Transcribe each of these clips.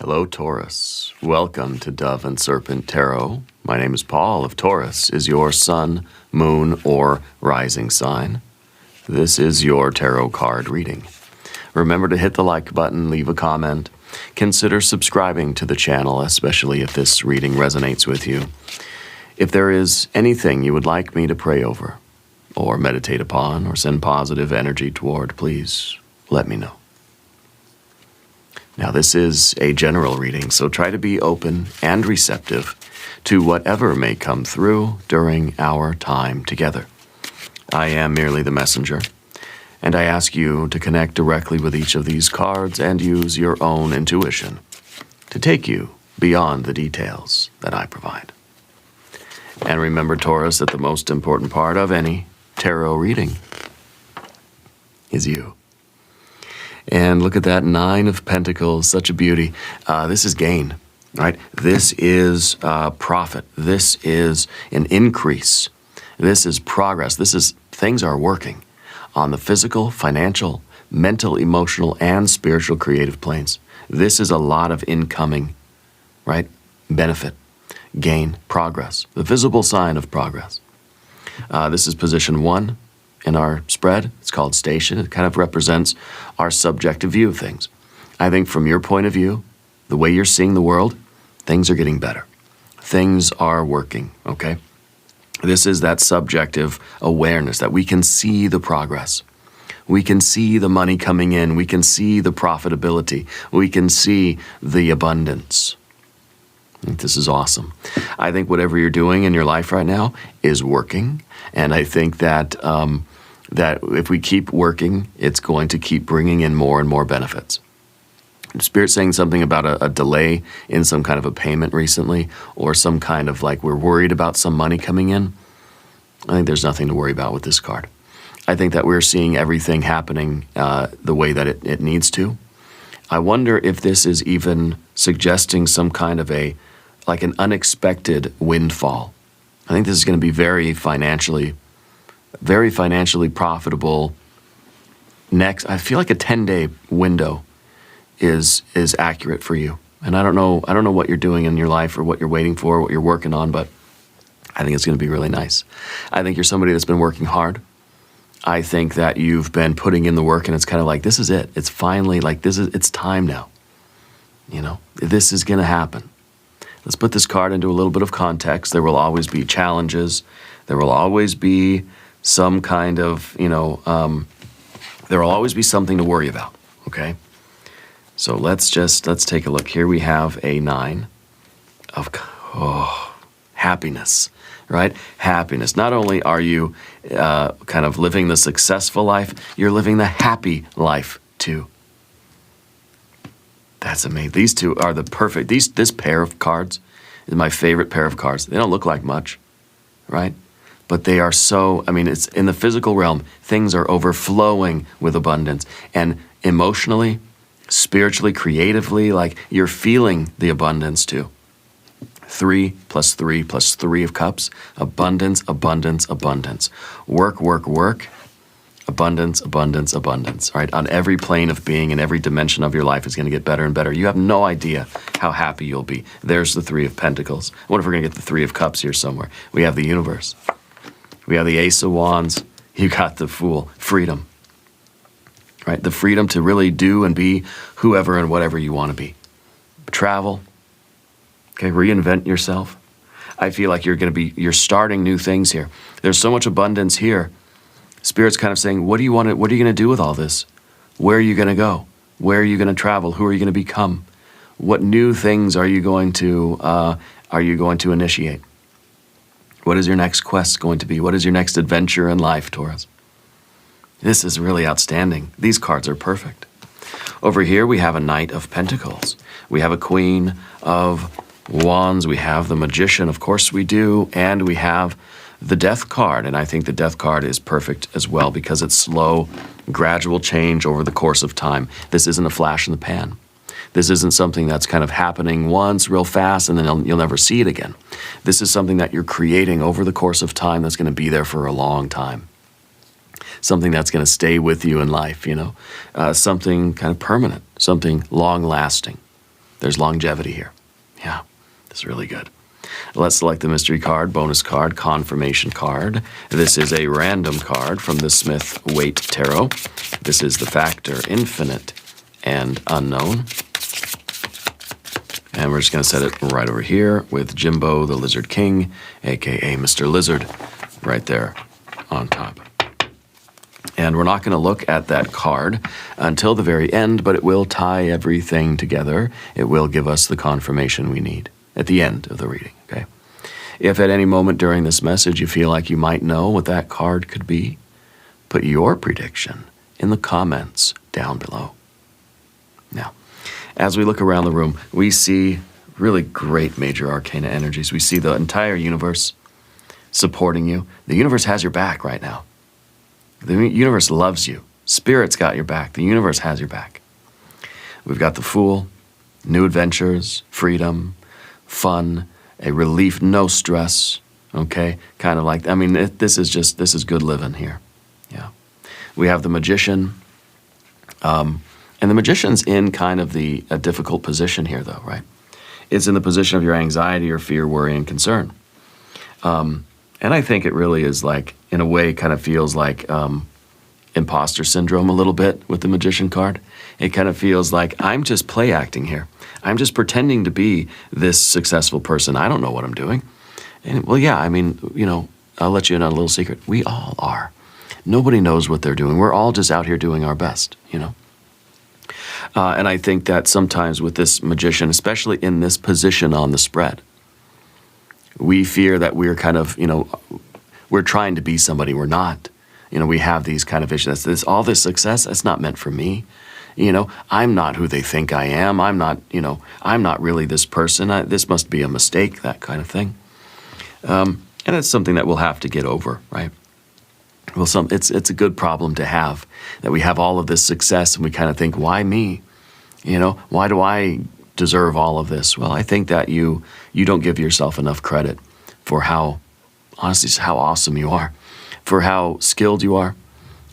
Hello, Taurus. Welcome to Dove and Serpent Tarot. My name is Paul. If Taurus is your sun, moon, or rising sign, this is your tarot card reading. Remember to hit the like button, leave a comment. Consider subscribing to the channel, especially if this reading resonates with you. If there is anything you would like me to pray over, or meditate upon, or send positive energy toward, please let me know. Now, this is a general reading, so try to be open and receptive to whatever may come through during our time together. I am merely the messenger, and I ask you to connect directly with each of these cards and use your own intuition to take you beyond the details that I provide. And remember, Taurus, that the most important part of any tarot reading is you. And look at that, 9 of Pentacles, such a beauty. This is gain, right? This is profit. This is an increase. This is progress. This is things are working on the physical, financial, mental, emotional, and spiritual creative planes. This is a lot of incoming, right? Benefit, gain, progress, the visible sign of progress. This is position 1. In our spread. It's called station. It kind of represents our subjective view of things. I think from your point of view, the way you're seeing the world, things are getting better. Things are working, okay? This is that subjective awareness that we can see the progress. We can see the money coming in. We can see the profitability. We can see the abundance. I think this is awesome. I think whatever you're doing in your life right now is working. And I think that that if we keep working, it's going to keep bringing in more and more benefits. Spirit's saying something about a delay in some kind of a payment recently, or some kind of like we're worried about some money coming in. I think there's nothing to worry about with this card. I think that we're seeing everything happening the way that it needs to. I wonder if this is even suggesting some kind of like an unexpected windfall. I think this is going to be very financially profitable. Next, I feel like a 10-day window is accurate for you. And I don't know what you're doing in your life or what you're waiting for, what you're working on, but I think it's going to be really nice. I think you're somebody that's been working hard. I think that you've been putting in the work, and it's kind of like, this is it. It's finally like, it's time now. You know, this is going to happen. Let's put this card into a little bit of context. There will always be challenges. There will always be some kind of, there will always be something to worry about, okay? So let's take a look. Here we have a 9 of happiness, right? Happiness. Not only are you kind of living the successful life, you're living the happy life too. That's amazing. These two are the perfect, this pair of cards is my favorite pair of cards. They don't look like much, right? But they are so, it's in the physical realm, things are overflowing with abundance. And emotionally, spiritually, creatively, like you're feeling the abundance too. 3 plus 3 plus 3 of cups, abundance, abundance, abundance. Work, work, work. Abundance, abundance, abundance, right? On every plane of being and every dimension of your life is going to get better and better. You have no idea how happy you'll be. There's the 3 of Pentacles. What if we're going to get the 3 of Cups here somewhere? We have the universe. We have the Ace of Wands. You got the Fool. Freedom, right? The freedom to really do and be whoever and whatever you want to be. Travel, okay? Reinvent yourself. I feel like you're starting new things here. There's so much abundance here. Spirit's kind of saying, what are you going to do with all this? Where are you going to go? Where are you going to travel? Who are you going to become? What new things are you going to initiate? What is your next quest going to be? What is your next adventure in life, Taurus? This is really outstanding. These cards are perfect. Over here, we have a Knight of Pentacles. We have a Queen of Wands. We have the Magician, of course we do, and we have the Death card, and I think the Death card is perfect as well because it's slow, gradual change over the course of time. This isn't a flash in the pan. This isn't something that's kind of happening once real fast and then you'll never see it again. This is something that you're creating over the course of time that's going to be there for a long time. Something that's going to stay with you in life, something kind of permanent, something long-lasting. There's longevity here. Yeah, this is really good. Let's select the mystery card, bonus card, confirmation card. This is a random card from the Smith-Waite Tarot. This is the factor infinite and unknown. And we're just going to set it right over here with Jimbo, the Lizard King, aka Mr. Lizard, right there on top. And we're not going to look at that card until the very end, but it will tie everything together. It will give us the confirmation we need at the end of the reading, okay? If at any moment during this message you feel like you might know what that card could be, put your prediction in the comments down below. Now, as we look around the room, we see really great major arcana energies. We see the entire universe supporting you. The universe has your back right now. The universe loves you. Spirit's got your back. The universe has your back. We've got the Fool, new adventures, freedom, fun, a relief, no stress, okay? Kind of like, I mean, this is good living here. Yeah. We have the Magician, and the Magician's in kind of a difficult position here, though, right? It's in the position of your anxiety or fear, worry, and concern. And I think it really is like, in a way, kind of feels like imposter syndrome a little bit with the Magician card. It kind of feels like I'm just play acting here. I'm just pretending to be this successful person. I don't know what I'm doing. And well, yeah, I mean, you know, I'll let you in on a little secret. We all are. Nobody knows what they're doing. We're all just out here doing our best, you know. And I think that sometimes with this Magician, especially in this position on the spread, we fear that we're kind of, you know, we're trying to be somebody we're not. You know, we have these kind of issues. All this success, that's not meant for me. You know, I'm not who they think I am. I'm not, you know, I'm not really this person. This must be a mistake, that kind of thing. And it's something that we'll have to get over, right? Well, it's a good problem to have, that we have all of this success and we kind of think, why me? You know, why do I deserve all of this? Well, I think that you don't give yourself enough credit for how, honestly, how awesome you are, for how skilled you are,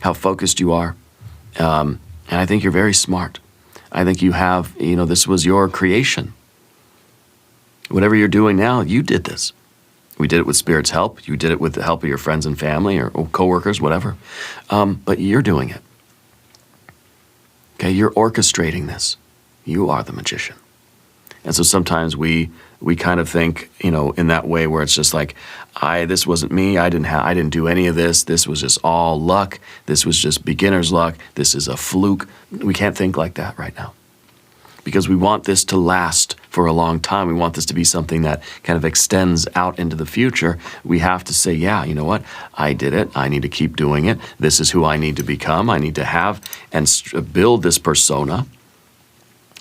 how focused you are. And I think you're very smart. I think you have, you know, this was your creation. Whatever you're doing now, you did this. We did it with Spirit's help. You did it with the help of your friends and family or coworkers, whatever. But you're doing it. Okay, you're orchestrating this. You are the Magician. And so sometimes we kind of think, you know, in that way where it's just like, this wasn't me. I didn't do any of this. This was just all luck. This was just beginner's luck. This is a fluke. We can't think like that right now, because we want this to last for a long time. We want this to be something that kind of extends out into the future. We have to say, yeah, you know what? I did it. I need to keep doing it. This is who I need to become. I need to have and build this persona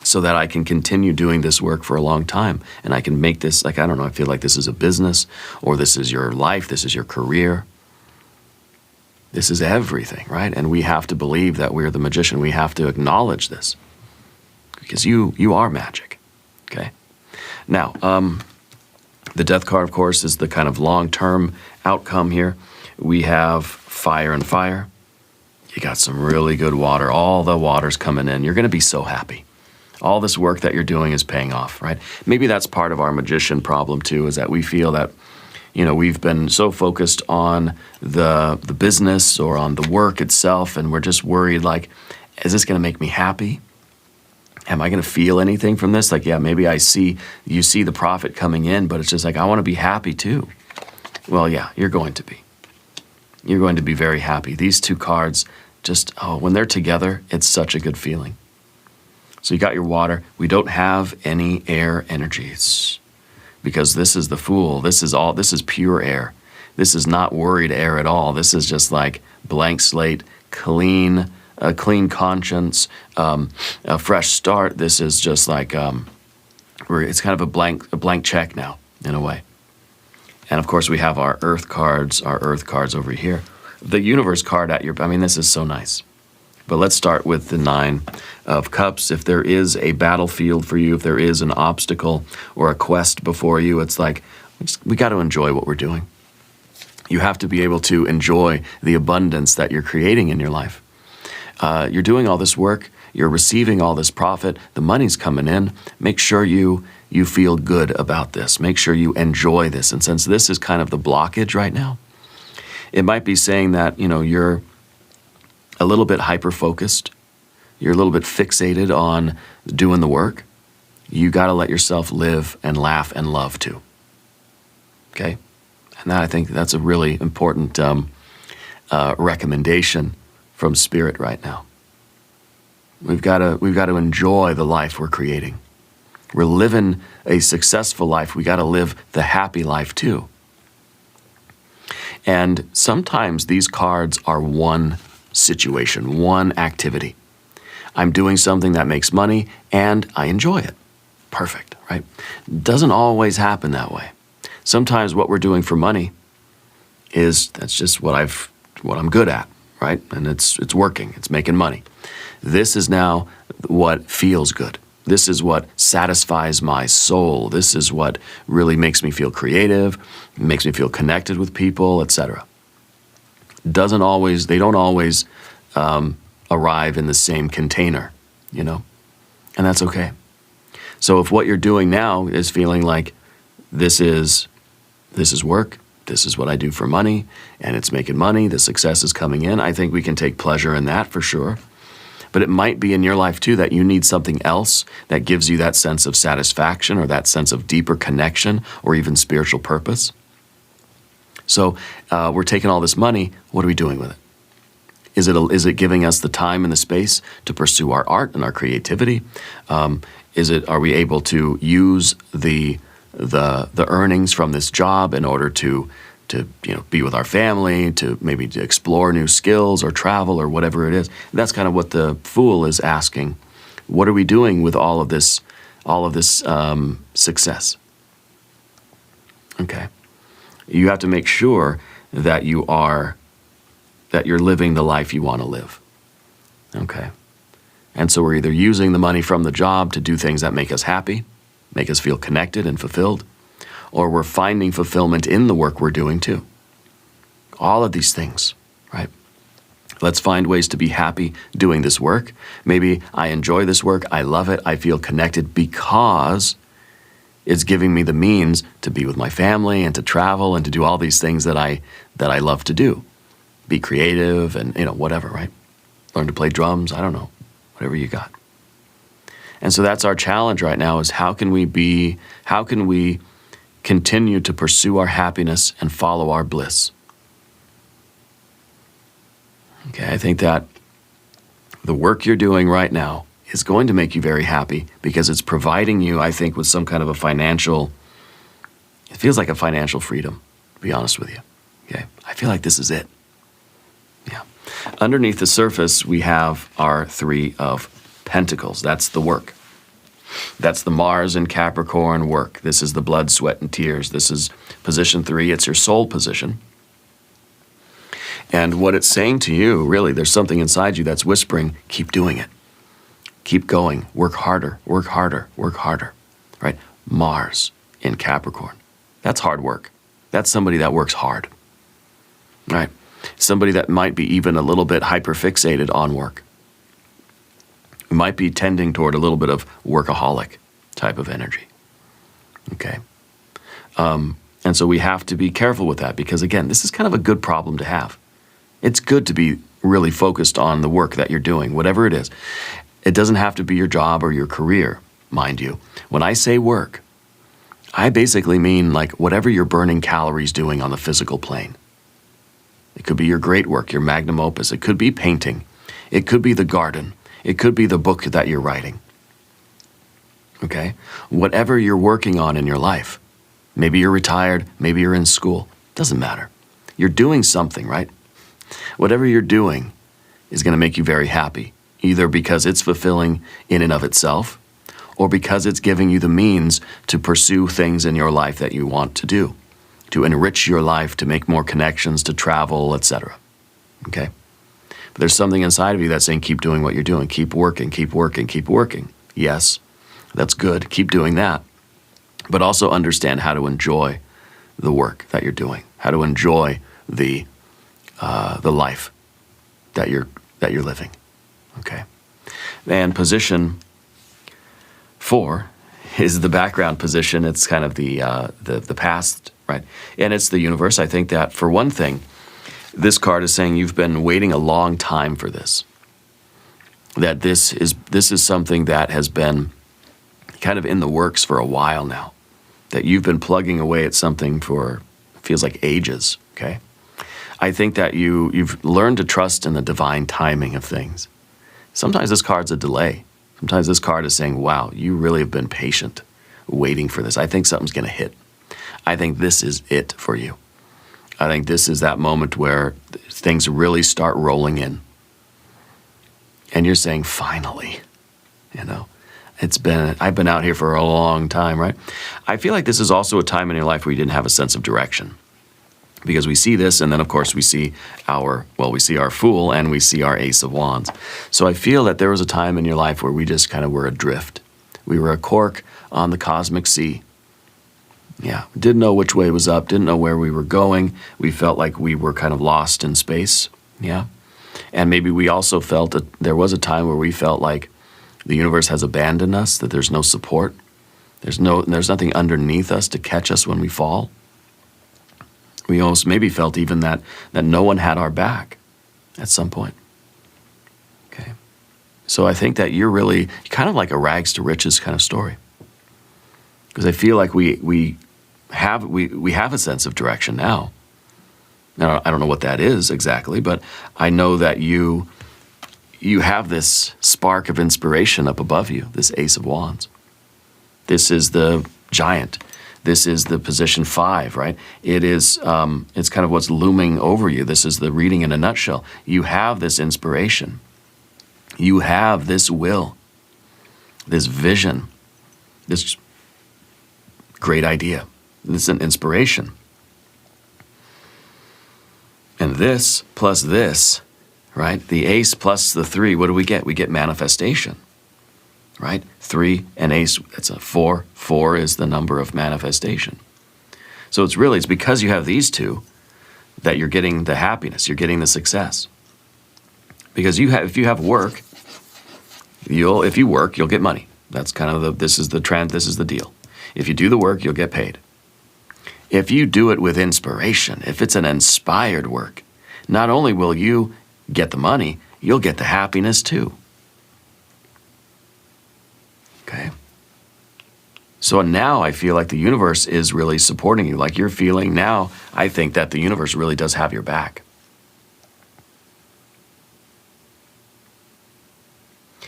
so that I can continue doing this work for a long time. And I can make this, like, I don't know, I feel like this is a business, or this is your life, this is your career. This is everything, right? And we have to believe that we're the Magician. We have to acknowledge this, because you are magic, okay? Now, the Death card, of course, is the kind of long-term outcome here. We have fire and fire. You got some really good water. All the water's coming in. You're going to be so happy. All this work that you're doing is paying off, right? Maybe that's part of our Magician problem too, is that we feel that, you know, we've been so focused on the business or on the work itself, and we're just worried, like, is this going to make me happy? Am I going to feel anything from this? Like, yeah, maybe you see the profit coming in, but it's just like, I want to be happy too. Well, yeah, you're going to be. You're going to be very happy. These two cards just, when they're together, it's such a good feeling. So you got your water. We don't have any air energies, because this is the Fool. This is pure air. This is not worried air at all. This is just like blank slate, a clean conscience, a fresh start. This is just like, it's kind of a blank check now, in a way. And of course we have our earth cards over here. The universe card this is so nice. But let's start with the 9 of Cups. If there is a battlefield for you, if there is an obstacle or a quest before you, it's like, we got to enjoy what we're doing. You have to be able to enjoy the abundance that you're creating in your life. You're doing all this work. you're receiving all this profit, the money's coming in, make sure you feel good about this. Make sure you enjoy this. And since this is kind of the blockage right now, it might be saying that, you're a little bit hyper-focused. You're a little bit fixated on doing the work. You got to let yourself live and laugh and love too. Okay? And I think that's a really important recommendation from Spirit right now. We've got to enjoy the life we're creating. We're living a successful life. We got to live the happy life too. And sometimes these cards are one situation, one activity. I'm doing something that makes money and I enjoy it. Perfect, right? Doesn't always happen that way. Sometimes what we're doing for money that's just what I'm good at, right? And it's working, it's making money. This is now what feels good. This is what satisfies my soul. This is what really makes me feel creative, makes me feel connected with people, etc. They don't always arrive in the same container, and that's okay. So if what you're doing now is feeling like this is work, this is what I do for money, and it's making money, the success is coming in, I think we can take pleasure in that for sure. But it might be in your life too that you need something else that gives you that sense of satisfaction or that sense of deeper connection or even spiritual purpose. So we're taking all this money, what are we doing with it? Is it giving us the time and the space to pursue our art and our creativity? Are we able to use the earnings from this job in order to be with our family, to maybe to explore new skills or travel or whatever it is? That's kind of what the Fool is asking. What are we doing with all of this success? Okay, you have to make sure that you're living the life you want to live. Okay, and so we're either using the money from the job to do things that make us happy, make us feel connected and fulfilled, or we're finding fulfillment in the work we're doing too. All of these things, right? Let's find ways to be happy doing this work. Maybe I enjoy this work, I love it, I feel connected because it's giving me the means to be with my family and to travel and to do all these things that I love to do. Be creative and whatever, right? Learn to play drums, I don't know, whatever you got. And so that's our challenge right now, is how can we continue to pursue our happiness and follow our bliss? Okay, I think that the work you're doing right now is going to make you very happy because it's providing you, I think, with some kind of it feels like a financial freedom, to be honest with you. Okay, I feel like this is it. Yeah. Underneath the surface, we have our Three of Pentacles. That's the work. That's the Mars and Capricorn work. This is the blood, sweat, and tears. This is position 3. It's your soul position. And what it's saying to you, really, there's something inside you that's whispering, keep doing it. Keep going. Work harder, work harder, work harder. Right? Mars in Capricorn. That's hard work. That's somebody that works hard. Right? Somebody that might be even a little bit hyperfixated on work. Might be tending toward a little bit of workaholic type of energy. Okay? And so we have to be careful with that because, again, this is kind of a good problem to have. It's good to be really focused on the work that you're doing, whatever it is. It doesn't have to be your job or your career, mind you. When I say work, I basically mean like whatever you're burning calories doing on the physical plane. It could be your great work, your magnum opus. It could be painting. It could be the garden. It could be the book that you're writing. Okay? Whatever you're working on in your life. Maybe you're retired, maybe you're in school. Doesn't matter. You're doing something, right? Whatever you're doing is going to make you very happy, either because it's fulfilling in and of itself, or because it's giving you the means to pursue things in your life that you want to do, to enrich your life, to make more connections, to travel, etc. Okay? But there's something inside of you that's saying, keep doing what you're doing. Keep working, keep working, keep working. Yes, that's good. Keep doing that. But also understand how to enjoy the work that you're doing, how to enjoy the life that you're living. Okay? And position 4 is the background position. It's kind of the past, right? And it's the universe. I think that, for one thing, this card is saying you've been waiting a long time for this. That this is something that has been kind of in the works for a while now. That you've been plugging away at something for, feels like ages, okay? I think that you've learned to trust in the divine timing of things. Sometimes this card's a delay. Sometimes this card is saying, wow, you really have been patient, waiting for this. I think something's going to hit. I think this is it for you. I think this is that moment where things really start rolling in. And you're saying, finally, you know, I've been out here for a long time, right? I feel like this is also a time in your life where you didn't have a sense of direction. Because we see this, and then of course we see our Fool, and we see our Ace of Wands. So I feel that there was a time in your life where we just kind of were adrift. We were a cork on the cosmic sea. Yeah, didn't know which way was up, didn't know where we were going. We felt like we were kind of lost in space, yeah. And maybe we also felt that there was a time where we felt like the universe has abandoned us, that there's no support. There's nothing underneath us to catch us when we fall. We almost maybe felt even that no one had our back at some point. Okay. So I think that you're really kind of like a rags to riches kind of story. Because I feel like we have a sense of direction now. Now, I don't know what that is exactly, but I know that you have this spark of inspiration up above you, this Ace of Wands. This is the giant. This is the position 5, right? It is, it's kind of what's looming over you. This is the reading in a nutshell. You have this inspiration. You have this will, this vision, this great idea. This is an inspiration. And this plus this, right? The Ace plus the 3, what do we get? We get manifestation, right? 3 and Ace, that's a 4. 4 is the number of manifestation. So it's because you have these two that you're getting the happiness, you're getting the success. Because if you have work, if you work, you'll get money. That's kind of this is the deal. If you do the work, you'll get paid. If you do it with inspiration, if it's an inspired work, not only will you get the money, you'll get the happiness too. Okay? So now I feel like the universe is really supporting you. Like you're feeling now, I think that the universe really does have your back.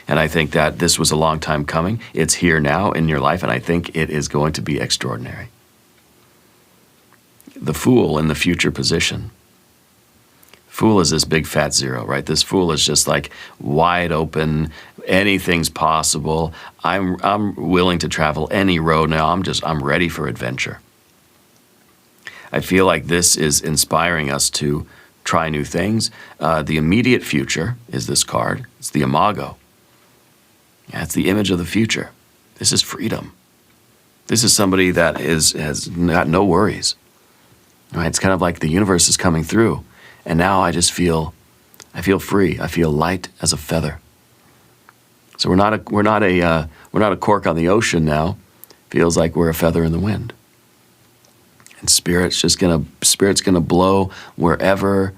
And I think that this was a long time coming. It's here now in your life, and I think it is going to be extraordinary. The Fool in the future position. Fool is this big fat 0, right? This Fool is just like wide open. Anything's possible. I'm willing to travel any road now. I'm ready for adventure. I feel like this is inspiring us to try new things. The immediate future is this card. It's the Imago. Yeah, it's the image of the future. This is freedom. This is somebody that has got no worries. Right? It's kind of like the universe is coming through, and now I feel free. I feel light as a feather. So we're not a cork on the ocean now. Feels like we're a feather in the wind. And Spirit's gonna blow wherever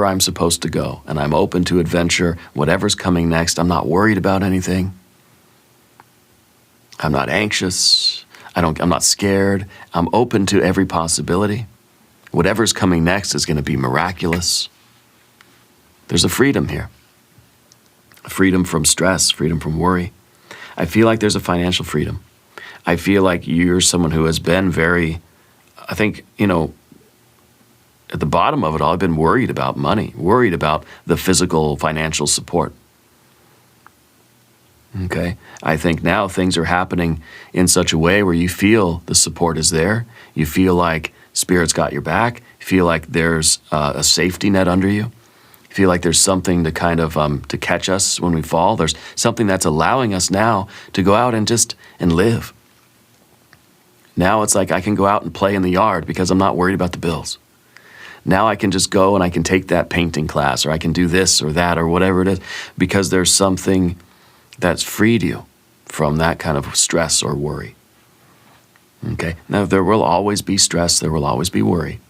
I'm supposed to go, and I'm open to adventure. Whatever's coming next, I'm not worried about anything. I'm not anxious. I'm not scared. I'm open to every possibility. Whatever's coming next is going to be miraculous. There's a freedom here. Freedom from stress, freedom from worry. I feel like there's a financial freedom. I feel like you're someone who has been very, I think, at the bottom of it all, I've been worried about money, worried about the physical financial support. Okay, I think now things are happening in such a way where you feel the support is there. You feel like Spirit's got your back. You feel like there's a safety net under you. You feel like there's something to kind of to catch us when we fall. There's something that's allowing us now to go out and live. Now it's like I can go out and play in the yard because I'm not worried about the bills. Now I can just go and I can take that painting class, or I can do this or that or whatever it is, because there's something that's freed you from that kind of stress or worry. Okay? Now, there will always be stress, there will always be worry.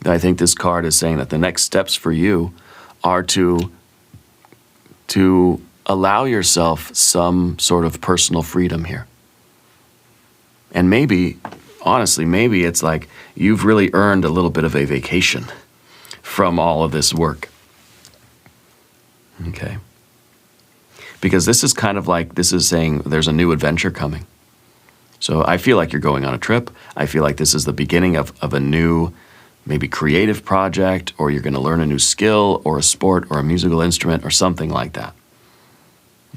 I think this card is saying that the next steps for you are to allow yourself some sort of personal freedom here. And maybe, honestly, maybe it's like you've really earned a little bit of a vacation from all of this work. Okay? Because this is kind of like, this is saying there's a new adventure coming. So I feel like you're going on a trip. I feel like this is the beginning of a new, maybe creative project, or you're going to learn a new skill or a sport or a musical instrument or something like that.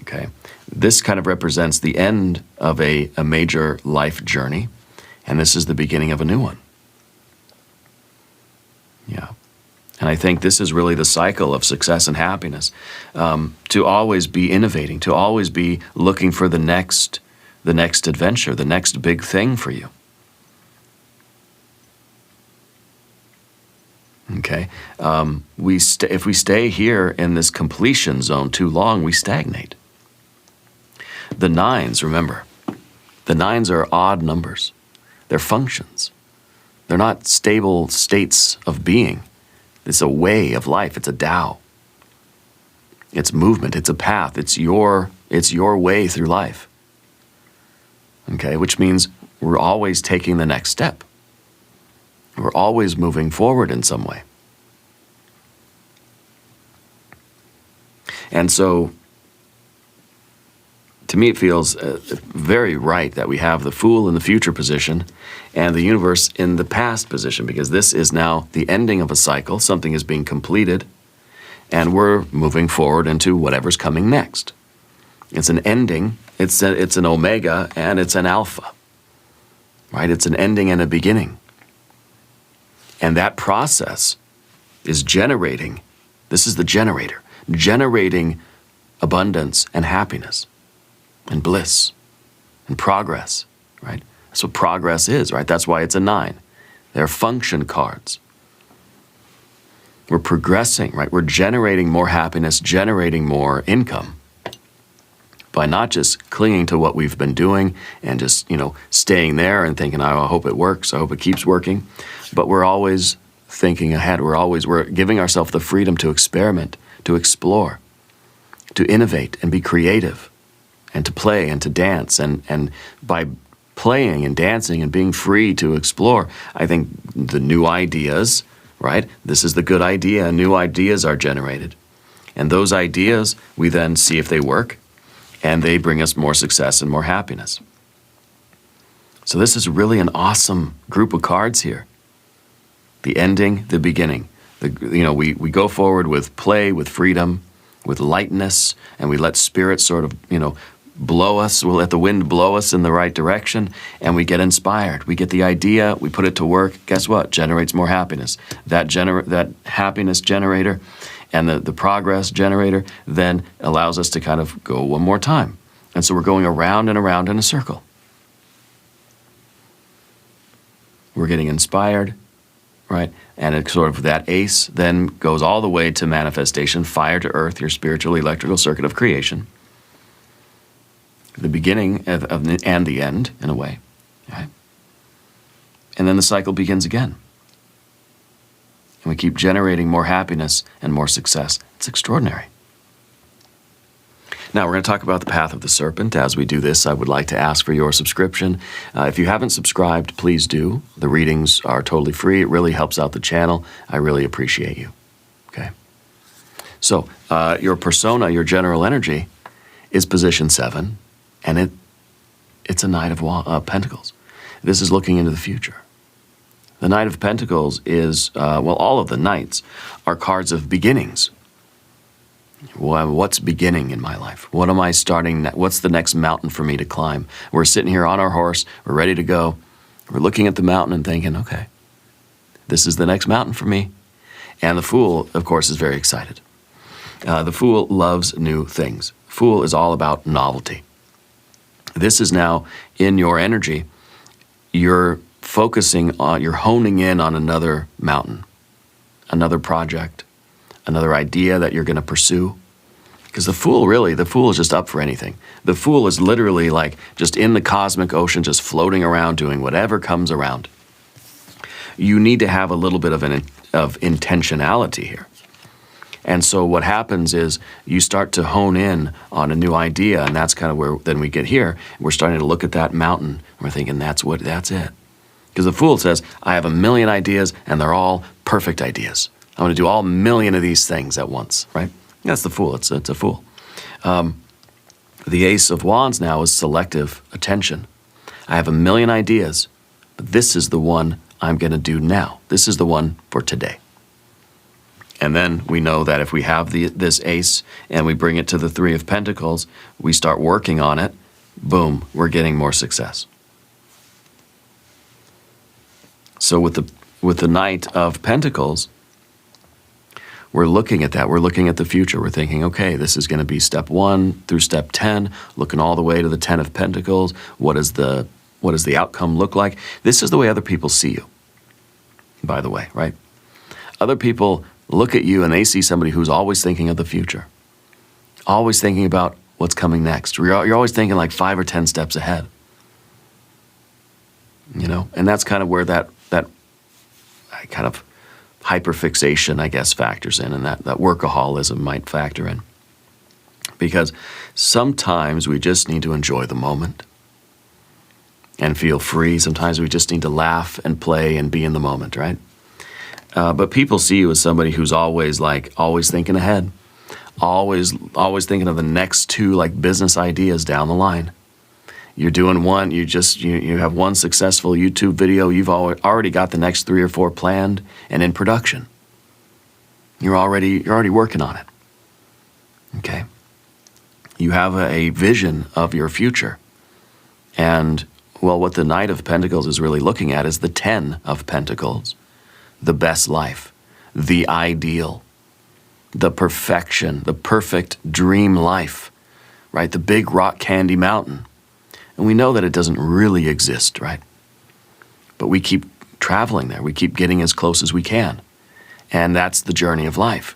Okay? This kind of represents the end of a major life journey, and this is the beginning of a new one. Yeah. And I think this is really the cycle of success and happiness, to always be innovating, to always be looking for the next adventure, the next big thing for you. Okay? If we stay here in this completion zone too long, we stagnate. The nines, remember, the nines are odd numbers. They're functions. They're not stable states of being. It's a way of life. It's a Tao. It's movement. It's a path. It's your way through life. Okay, which means we're always taking the next step. We're always moving forward in some way. And so, to me, it feels very right that we have the Fool in the future position and the universe in the past position, because this is now the ending of a cycle. Something is being completed, and we're moving forward into whatever's coming next. It's an ending, it's an omega, and it's an alpha, right? It's an ending and a beginning. And that process is generating, this is the generator, generating abundance and happiness and bliss and progress, right? That's what progress is, right? That's why it's a 9. They're function cards. We're progressing, right? We're generating more happiness, generating more income by not just clinging to what we've been doing and just, staying there and thinking, oh, I hope it works, I hope it keeps working. But we're always thinking ahead. We're giving ourselves the freedom to experiment, to explore, to innovate and be creative, and to play and to dance. And by playing and dancing and being free to explore, I think the new ideas, right? This is the good idea. New ideas are generated. And those ideas, we then see if they work, and they bring us more success and more happiness. So this is really an awesome group of cards here. The ending, the beginning. We go forward with play, with freedom, with lightness, and we let spirit sort of, blow us. We'll let the wind blow us in the right direction, and we get inspired. We get the idea, we put it to work. Guess what? Generates more happiness. That happiness generator and the progress generator then allows us to kind of go one more time. And so we're going around and around in a circle. We're getting inspired, right? And it's sort of that ace then goes all the way to manifestation, fire to earth, your spiritual electrical circuit of creation. The beginning and the end, in a way. Right? And then the cycle begins again. And we keep generating more happiness and more success. It's extraordinary. Now, we're going to talk about the path of the serpent. As we do this, I would like to ask for your subscription. If you haven't subscribed, please do. The readings are totally free. It really helps out the channel. I really appreciate you. Okay? So, your persona, your general energy, is position 7, and it's a Knight of Pentacles. This is looking into the future. The Knight of Pentacles is, all of the Knights are cards of beginnings. What's beginning in my life? What am I starting? What's the next mountain for me to climb? We're sitting here on our horse. We're ready to go. We're looking at the mountain and thinking, okay, this is the next mountain for me. And the Fool, of course, is very excited. The Fool loves new things. Fool is all about novelty. This is now in your energy. You're focusing on, you're honing in on another mountain. another project, another idea that you're going to pursue. Because the Fool is just up for anything. The Fool is literally like just in the cosmic ocean, just floating around, doing whatever comes around. You need to have a little bit of intentionality here. And so what happens is you start to hone in on a new idea, and that's kind of where then we get here. We're starting to look at that mountain, and we're thinking, that's it. Because the Fool says, I have a million ideas, and they're all perfect ideas. I'm going to do all million of these things at once, right? That's the Fool. It's a Fool. The Ace of Wands now is selective attention. I have a million ideas, but this is the one I'm going to do now. This is the one for today. And then we know that if we have this ace and we bring it to the Three of Pentacles, we start working on it, boom, we're getting more success. So with the Knight of Pentacles, we're looking at that. We're looking at the future. We're thinking, okay, this is going to be step 1 through step 10, looking all the way to the 10 of Pentacles. What does the outcome look like? This is the way other people see you, by the way, right? Other people look at you and they see somebody who's always thinking of the future, always thinking about what's coming next. You're always thinking like 5 or 10 steps ahead, you know? And that's kind of where that kind of hyperfixation, I guess, factors in, and that workaholism might factor in. Because sometimes we just need to enjoy the moment and feel free. Sometimes we just need to laugh and play and be in the moment, right? But people see you as somebody who's always thinking ahead, always thinking of the next 2 like business ideas down the line. You're doing one, you have one successful YouTube video, you've already got the next 3 or 4 planned and in production. You're already working on it. Okay? You have a vision of your future. And well, what the Knight of Pentacles is really looking at is the 10 of Pentacles. The best life, the ideal, the perfection, the perfect dream life, right? The big rock candy mountain. And we know that it doesn't really exist, right? But we keep traveling there. We keep getting as close as we can. And that's the journey of life,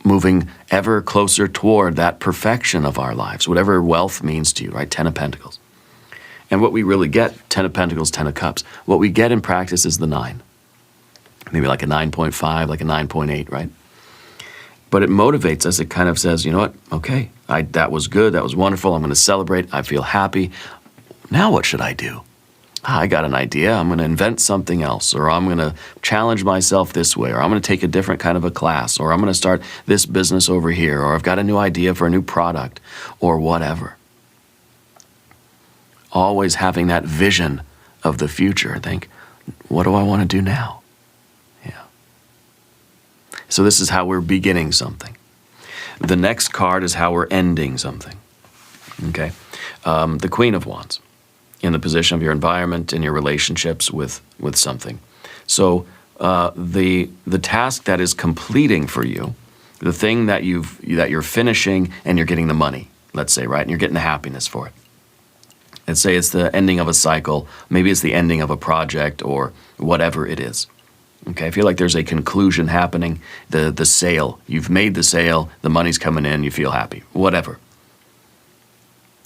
moving ever closer toward that perfection of our lives, whatever wealth means to you, right? 10 of Pentacles. And what we really get, 10 of Pentacles, 10 of Cups, what we get in practice is the 9. Maybe like a 9.5, like a 9.8, right? But it motivates us. It kind of says, you know what? Okay, that was good. That was wonderful. I'm going to celebrate. I feel happy. Now what should I do? I got an idea. I'm going to invent something else, or I'm going to challenge myself this way, or I'm going to take a different kind of a class, or I'm going to start this business over here, or I've got a new idea for a new product, or whatever. Always having that vision of the future. Think, what do I want to do now? So this is how we're beginning something. The next card is how we're ending something. Okay? The Queen of Wands, in the position of your environment and your relationships with something. So the task that is completing for you, the thing that you're finishing and you're getting the money, let's say, right? And you're getting the happiness for it. Let's say it's the ending of a cycle. Maybe it's the ending of a project or whatever it is. Okay, I feel like there's a conclusion happening, the sale. You've made the sale, the money's coming in, you feel happy, whatever.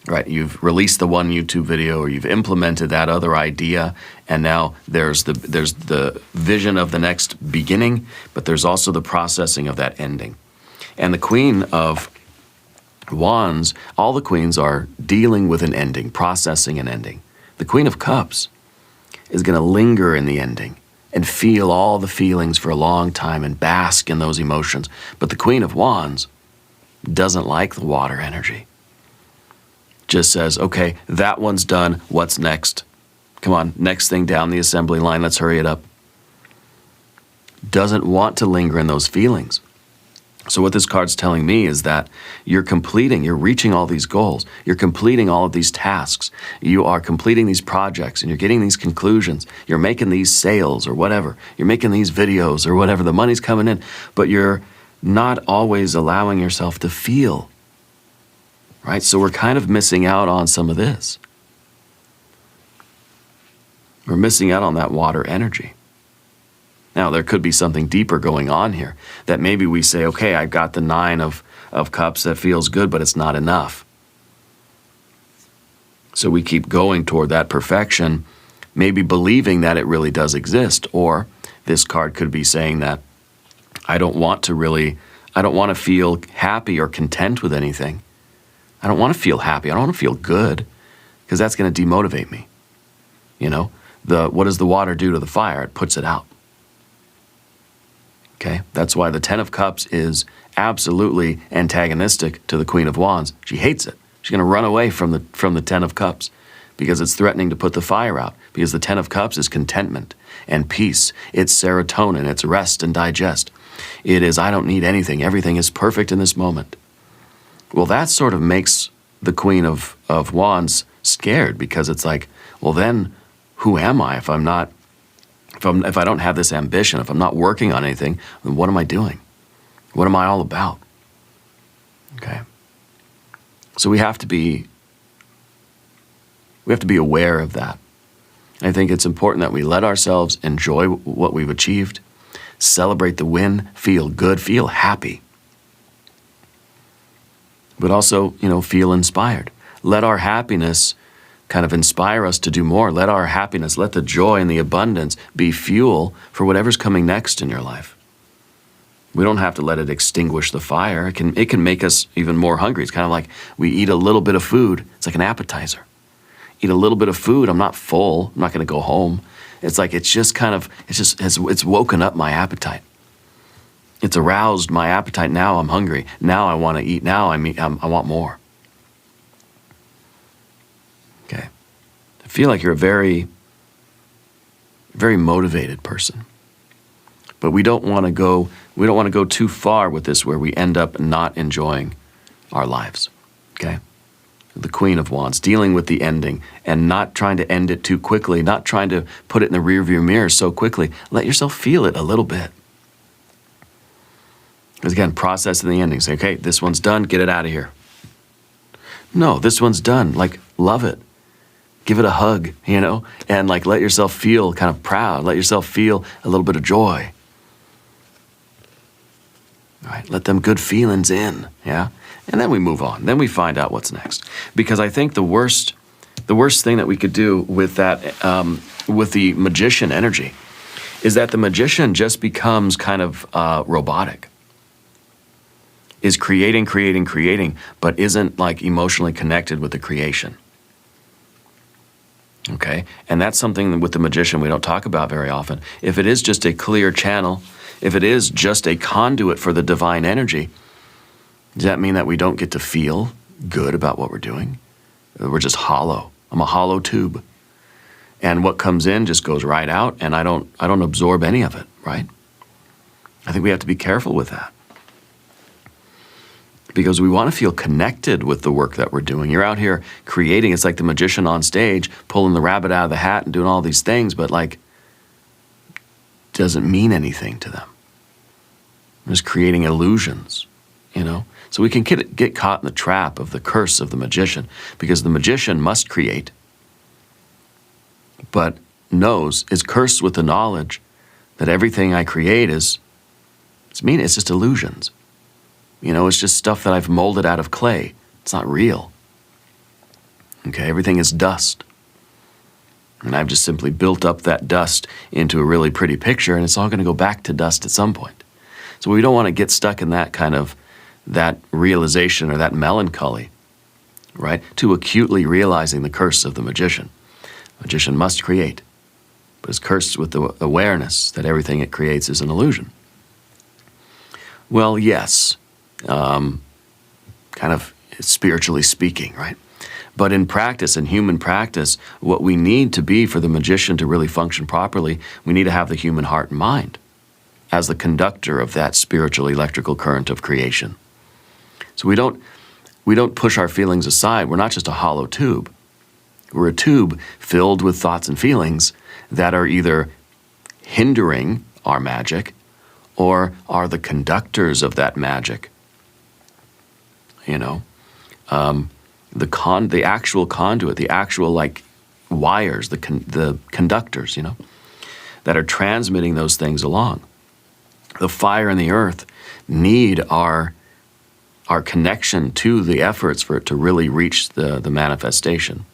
Right, you've released the one YouTube video, or you've implemented that other idea, and now there's the vision of the next beginning, but there's also the processing of that ending. And the Queen of Wands, all the queens are dealing with an ending, processing an ending. The Queen of Cups is going to linger in the ending and feel all the feelings for a long time and bask in those emotions. But the Queen of Wands doesn't like the water energy. Just says, okay, that one's done, what's next? Come on, next thing down the assembly line, let's hurry it up. Doesn't want to linger in those feelings. So what this card's telling me is that you're reaching all these goals, you're completing all of these tasks, you are completing these projects, and you're getting these conclusions, you're making these sales or whatever, you're making these videos or whatever, the money's coming in, but you're not always allowing yourself to feel, right? So we're kind of missing out on some of this. We're missing out on that water energy. Now, there could be something deeper going on here, that maybe we say, okay, I've got the 9 of cups that feels good, but it's not enough. So we keep going toward that perfection, maybe believing that it really does exist. Or this card could be saying that I don't want to feel happy or content with anything. I don't want to feel happy. I don't want to feel good, because that's going to demotivate me. You know, what does the water do to the fire? It puts it out. Okay, that's why the 10 of Cups is absolutely antagonistic to the Queen of Wands. She hates it. She's going to run away from the 10 of Cups because it's threatening to put the fire out, because the 10 of Cups is contentment and peace. It's serotonin. It's rest and digest. It is, I don't need anything. Everything is perfect in this moment. Well, that sort of makes the Queen of Wands scared, because it's like, well, then who am I if I don't have this ambition, if I'm not working on anything, then what am I doing? What am I all about? Okay. So we have to be aware of that. I think it's important that we let ourselves enjoy what we've achieved, celebrate the win, feel good, feel happy, but also, feel inspired. Let our happiness kind of inspire us to do more. Let our happiness, let the joy and the abundance be fuel for whatever's coming next in your life. We don't have to let it extinguish the fire. It can make us even more hungry. It's kind of like we eat a little bit of food. It's like an appetizer. Eat a little bit of food. I'm not full. I'm not going to go home. It's like it's woken up my appetite. It's aroused my appetite. Now I'm hungry. Now I want to eat. Now I want more. Okay. I feel like you're a very, very motivated person. But we don't want to go too far with this where we end up not enjoying our lives. Okay? The Queen of Wands, dealing with the ending and not trying to end it too quickly, not trying to put it in the rearview mirror so quickly. Let yourself feel it a little bit. Because again, processing the ending. Say, okay, this one's done, get it out of here. No, this one's done. Like, love it. Give it a hug, and like let yourself feel kind of proud. Let yourself feel a little bit of joy. All right, let them good feelings in, yeah? And then we move on. Then we find out what's next. Because I think the worst thing that we could do with that, with the magician energy, is that the magician just becomes kind of robotic. Is creating, but isn't like emotionally connected with the creation. Okay? And that's something with the magician we don't talk about very often. If it is just a clear channel, if it is just a conduit for the divine energy, does that mean that we don't get to feel good about what we're doing? We're just hollow. I'm a hollow tube. And what comes in just goes right out, and I don't absorb any of it, right? I think we have to be careful with that. Because we want to feel connected with the work that we're doing. You're out here creating. It's like the magician on stage pulling the rabbit out of the hat and doing all these things, but like doesn't mean anything to them. They're just creating illusions, So we can get caught in the trap of the curse of the magician, because the magician must create, but is cursed with the knowledge that everything I create it's just illusions. It's just stuff that I've molded out of clay. It's not real. Okay, everything is dust. And I've just simply built up that dust into a really pretty picture, and it's all going to go back to dust at some point. So we don't want to get stuck in that realization or that melancholy, right? Too acutely realizing the curse of the magician. The magician must create, but is cursed with the awareness that everything it creates is an illusion. Well, yes. Kind of spiritually speaking, right? But in practice, in human practice, what we need to be for the magician to really function properly, we need to have the human heart and mind as the conductor of that spiritual electrical current of creation. So we don't push our feelings aside. We're not just a hollow tube. We're a tube filled with thoughts and feelings that are either hindering our magic or are the conductors of that magic. The actual conduit, the actual like wires, the conductors, that are transmitting those things along. The fire and the earth need our connection to the efforts for it to really reach the manifestation.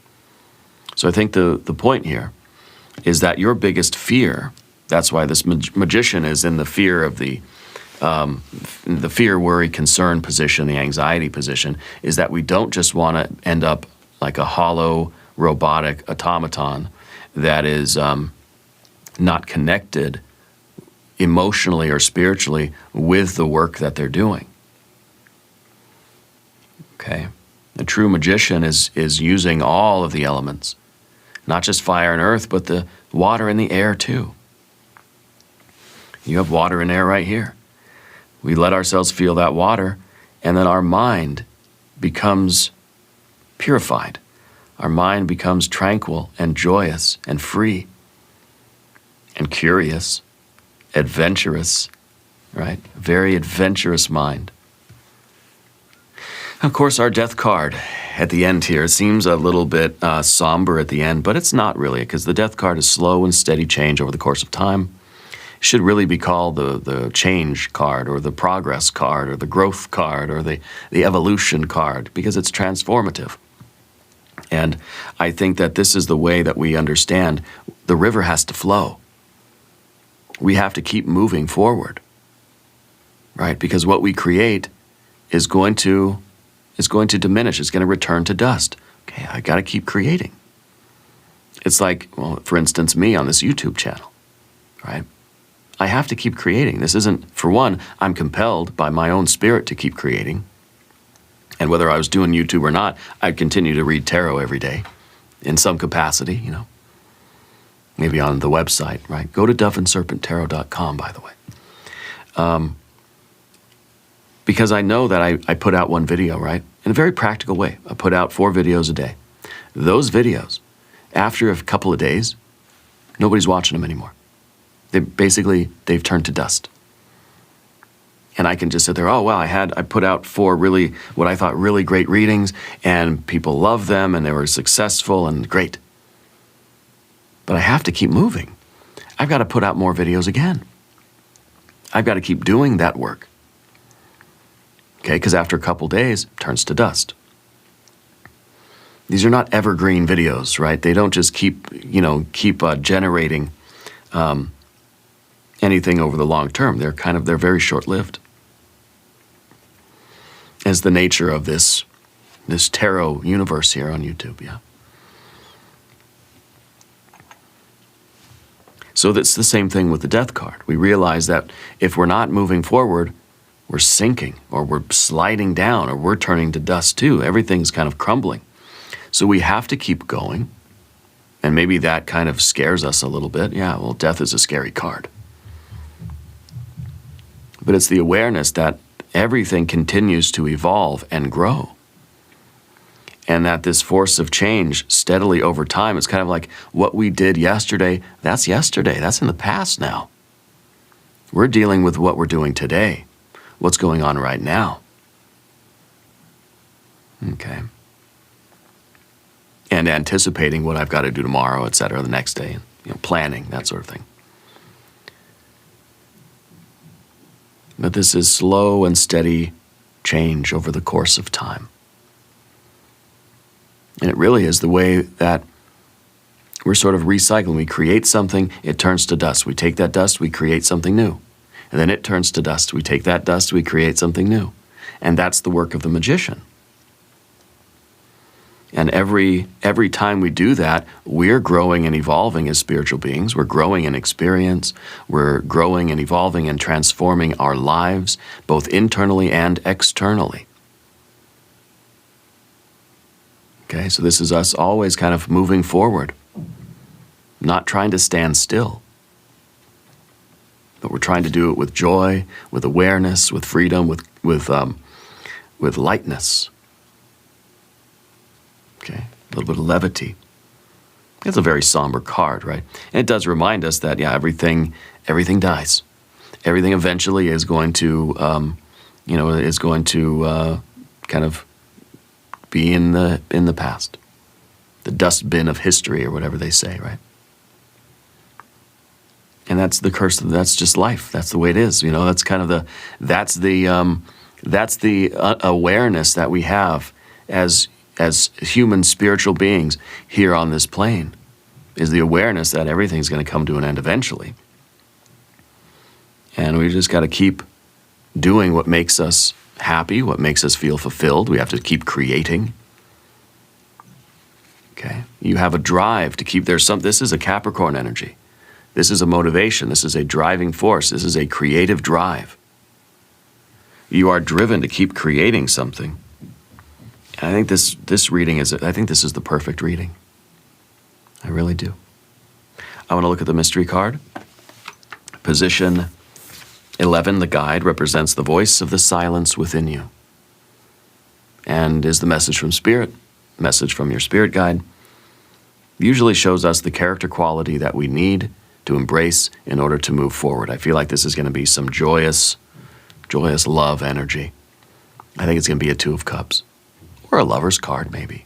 So I think the point here is that your biggest fear, that's why this magician is in the fear of the fear, worry, concern position, the anxiety position, is that we don't just want to end up like a hollow, robotic automaton that is not connected emotionally or spiritually with the work that they're doing. Okay? The true magician is using all of the elements, not just fire and earth, but the water and the air too. You have water and air right here. We let ourselves feel that water, and then our mind becomes purified. Our mind becomes tranquil and joyous and free and curious, adventurous, right? A very adventurous mind. Of course, our death card at the end here seems a little bit somber at the end, but it's not really, because the death card is slow and steady change over the course of time. It should really be called the change card, or the progress card, or the growth card, or the evolution card, because it's transformative. And I think that this is the way that we understand the river has to flow. We have to keep moving forward, right? Because what we create is going to diminish. It's going to return to dust. Okay, I got to keep creating. It's like, well, for instance, me on this YouTube channel, right? I have to keep creating. This isn't, for one, I'm compelled by my own spirit to keep creating. And whether I was doing YouTube or not, I'd continue to read tarot every day in some capacity, you know. Maybe on the website, right? Go to doveandserpenttarot.com, by the way. Because I know that I put out one video, right? In a very practical way. I put out 4 videos a day. Those videos, after a couple of days, nobody's watching them anymore. They've turned to dust. And I can just sit there, oh, wow, I put out 4 really, what I thought really great readings, and people loved them, and they were successful and great. But I have to keep moving. I've got to put out more videos again. I've got to keep doing that work. Okay, because after a couple days, it turns to dust. These are not evergreen videos, right? They don't just keep generating anything over the long term. They're very short-lived. As the nature of this tarot universe here on YouTube, yeah. So that's the same thing with the death card. We realize that if we're not moving forward, we're sinking, or we're sliding down, or we're turning to dust too. Everything's kind of crumbling. So we have to keep going. And maybe that kind of scares us a little bit. Yeah, well, death is a scary card. But it's the awareness that everything continues to evolve and grow. And that this force of change steadily over time, it's kind of like what we did yesterday, that's yesterday. That's in the past now. We're dealing with what we're doing today, what's going on right now. Okay. And anticipating what I've got to do tomorrow, et cetera, the next day, planning, that sort of thing. But this is slow and steady change over the course of time. And it really is the way that we're sort of recycling. We create something, it turns to dust. We take that dust, we create something new. And then it turns to dust. We take that dust, we create something new. And that's the work of the magician. And every time we do that, we're growing and evolving as spiritual beings. We're growing in experience. We're growing and evolving and transforming our lives, both internally and externally. Okay, so this is us always kind of moving forward, not trying to stand still. But we're trying to do it with joy, with awareness, with freedom, with lightness. Okay, a little bit of levity. It's a very somber card, right? And it does remind us that, yeah, everything dies. Everything eventually is going to, kind of be in the past, the dustbin of history, or whatever they say, right? And that's the curse. That's just life. That's the way it is. That's kind of that's the awareness that we have as human spiritual beings here on this plane, is the awareness that everything's going to come to an end eventually. And we just got to keep doing what makes us happy, what makes us feel fulfilled. We have to keep creating. Okay? You have a drive to keep, this is a Capricorn energy. This is a motivation. This is a driving force. This is a creative drive. You are driven to keep creating something. And I think this reading I think this is the perfect reading. I really do. I want to look at the mystery card. Position 11, the guide, represents the voice of the silence within you. And is the message from Spirit, message from your spirit guide. Usually shows us the character quality that we need to embrace in order to move forward. I feel like this is going to be some joyous love energy. I think it's going to be a 2 of Cups. Or a Lover's card, maybe.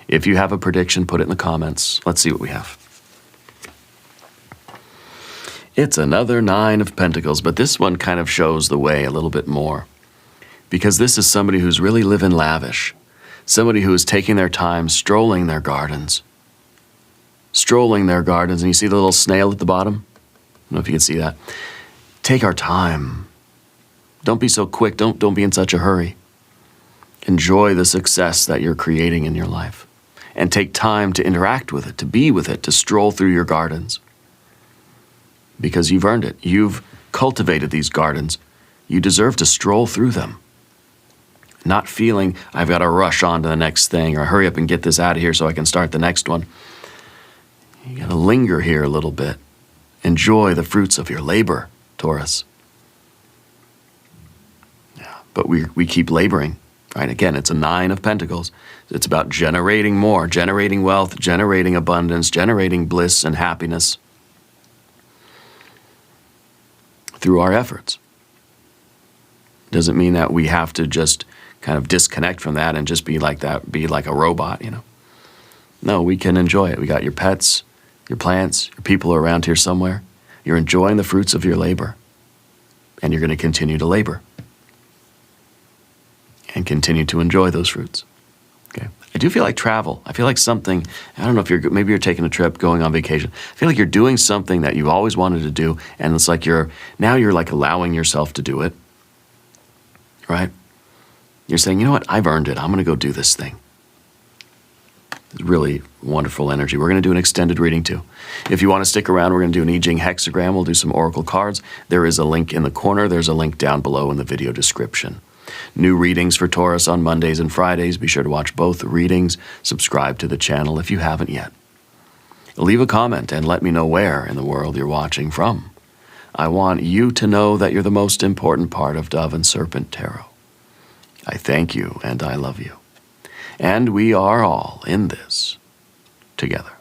If you have a prediction, put it in the comments. Let's see what we have. It's another 9 of Pentacles, but this one kind of shows the way a little bit more. Because this is somebody who's really living lavish. Somebody who is taking their time, strolling their gardens. Strolling their gardens, and you see the little snail at the bottom? I don't know if you can see that. Take our time. Don't be so quick. Don't be in such a hurry. Enjoy the success that you're creating in your life. And take time to interact with it, to be with it, to stroll through your gardens. Because you've earned it. You've cultivated these gardens. You deserve to stroll through them. Not feeling, I've got to rush on to the next thing, or hurry up and get this out of here so I can start the next one. You got to linger here a little bit. Enjoy the fruits of your labor, Taurus. Yeah, but we keep laboring. Right? Again, it's a 9 of Pentacles. It's about generating more, generating wealth, generating abundance, generating bliss and happiness through our efforts. Doesn't mean that we have to just kind of disconnect from that and just be like that, be like a robot, No, we can enjoy it. We got your pets, your plants, your people are around here somewhere. You're enjoying the fruits of your labor. And you're going to continue to labor. And continue to enjoy those fruits. Okay. I do feel like travel. I feel like something, I don't know if maybe you're taking a trip, going on vacation. I feel like you're doing something that you've always wanted to do, and it's like now you're like allowing yourself to do it. Right? You're saying, you know what, I've earned it. I'm going to go do this thing. It's really wonderful energy. We're going to do an extended reading too. If you want to stick around, we're going to do an I Ching hexagram. We'll do some oracle cards. There is a link in the corner. There's a link down below in the video description. New readings for Taurus on Mondays and Fridays. Be sure to watch both readings. Subscribe to the channel if you haven't yet. Leave a comment and let me know where in the world you're watching from. I want you to know that you're the most important part of Dove and Serpent Tarot. I thank you and I love you. And we are all in this together.